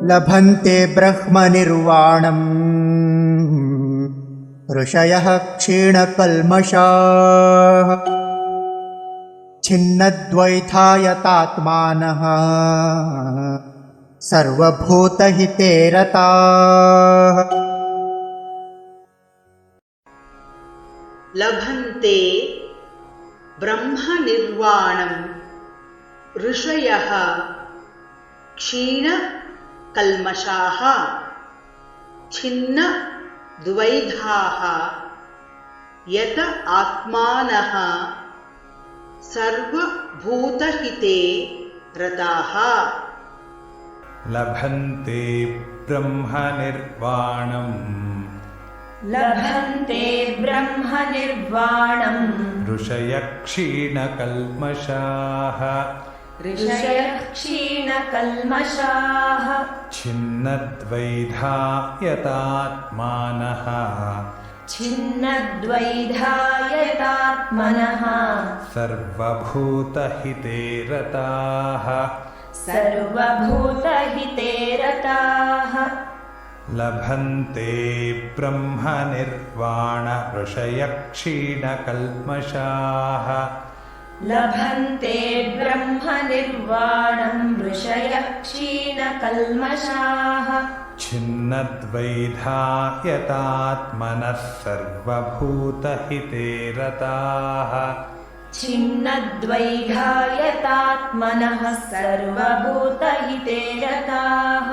लभन्ते ब्रह्मनिर्वाणम् ऋषयः क्षीणकल्मषाः छिन्नद्वैधायतात्मानः सर्वभूतहिते रताः। लभन्ते ब्रह्मनिर्वाणम् ऋषयः क्षीणकल्मषाः छिन्नद्वैधाः यत आत्मानः सर्वभूतहिते रताः। लभन्ते ब्रह्मनिर्वाणम् लभन्ते ब्रह्मनिर्वाणम् ऋषयः क्षीणकल्मषाः ऋषयः क्षीणकल्मषाः छिन्नद्वैधा यतात्मानः छिन्नद्वैधायतात्मनः सर्वभूतहिते रताः। सर्वभूतहिते रताः। लभन्ते ब्रह्मनिर्वाण ऋषयः क्षीणकल्मषाः लभन्ते ब्रह्मनिर्वाणम् ऋषयः क्षीणकल्मषाः छिन्नद्वैधा यतात्मनः सर्वभूतहिते रताः। छिन्नद्वैधायतात्मनः सर्वभूतहिते रताः।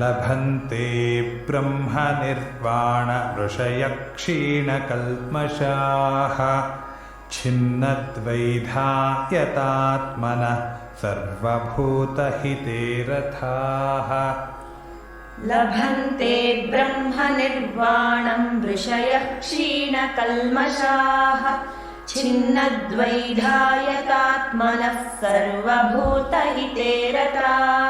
लभन्ते ब्रह्मनिर्वाण ऋषयः क्षीणकल्मषाः छिन्नद्वैधा यतात्मनः सर्वभूतहिते रताः। लभन्ते ब्रह्मनिर्वाणम् ऋषयः क्षीणकल्मषाः छिन्नद्वैधायतात्मनः सर्वभूतहिते रताः।